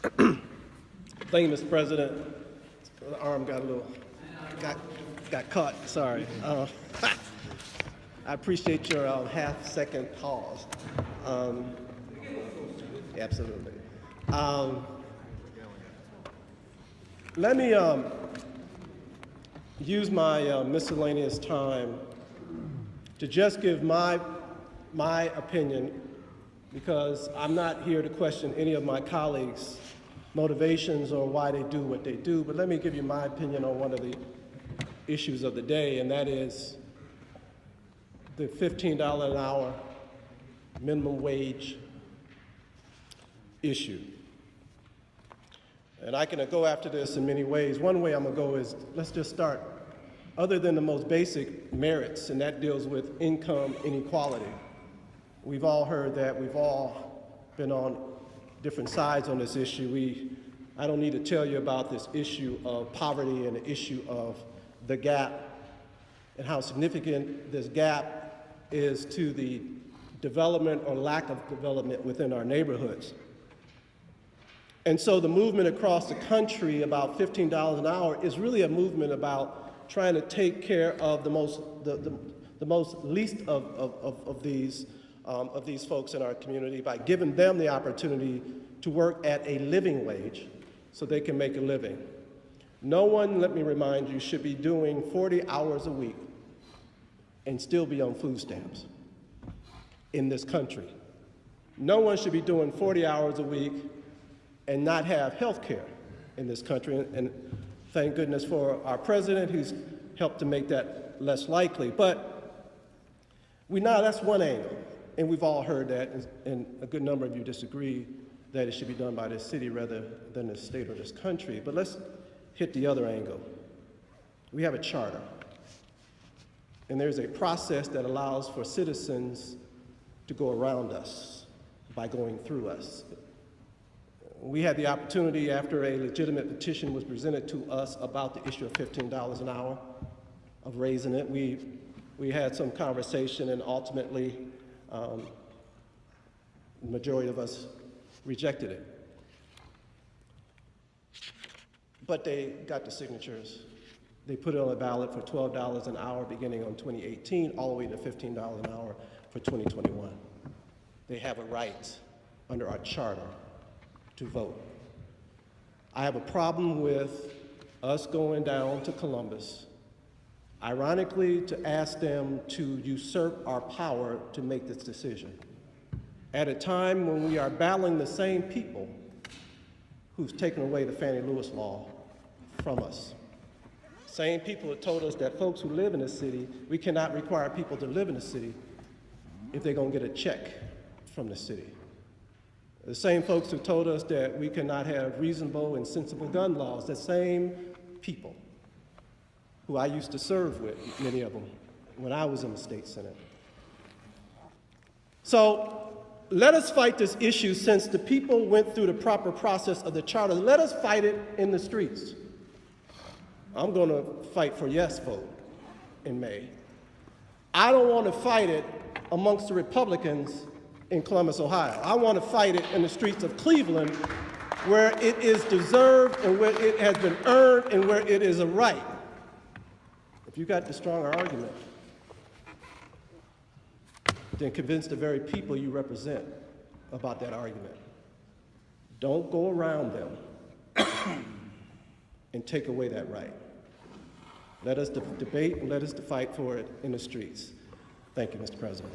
Thank you, Mr. President. The arm got a little, got caught, sorry. I appreciate your half-second pause. Absolutely. Let me use my miscellaneous time to just give my opinion, because I'm not here to question any of my colleagues' motivations or why they do what they do, but let me give you my opinion on one of the issues of the day, and that is the $15 an hour minimum wage issue. And I can go after this in many ways. One way I'm gonna go is, let's just start, other than the most basic merits, and that deals with income inequality. We've all heard that, we've all been on different sides on this issue. I don't need to tell you about this issue of poverty and the issue of the gap and how significant this gap is to the development or lack of development within our neighborhoods. And so the movement across the country about $15 an hour is really a movement about trying to take care of the most least of these folks in our community by giving them the opportunity to work at a living wage so they can make a living. No one, let me remind you, should be doing 40 hours a week and still be on food stamps in this country. No one should be doing 40 hours a week and not have health care in this country. And thank goodness for our president who's helped to make that less likely. But that's one angle. And we've all heard that, and a good number of you disagree that it should be done by this city rather than this state or this country. But let's hit the other angle. We have a charter, and there's a process that allows for citizens to go around us by going through us. We had the opportunity, after a legitimate petition was presented to us about the issue of $15 an hour, of raising it. We had some conversation, and ultimately, the majority of us rejected it. But they got the signatures. They put it on the ballot for $12 an hour beginning on 2018, all the way to $15 an hour for 2021. They have a right under our charter to vote. I have a problem with us going down to Columbus, ironically, to ask them to usurp our power to make this decision at a time when we are battling the same people who've taken away the Fannie Lewis law from us. Same people that told us that folks who live in the city, we cannot require people to live in the city if they're gonna get a check from the city. The same folks who told us that we cannot have reasonable and sensible gun laws, the same people who I used to serve with, many of them, when I was in the state senate. So let us fight this issue. Since the people went through the proper process of the charter, let us fight it in the streets. I'm gonna fight for yes vote in May. I don't want to fight it amongst the Republicans in Columbus, Ohio. I want to fight it in the streets of Cleveland, where it is deserved and where it has been earned and where it is a right. If you got the stronger argument, then convince the very people you represent about that argument. Don't go around them and take away that right. Let us debate and let us fight for it in the streets. Thank you, Mr. President.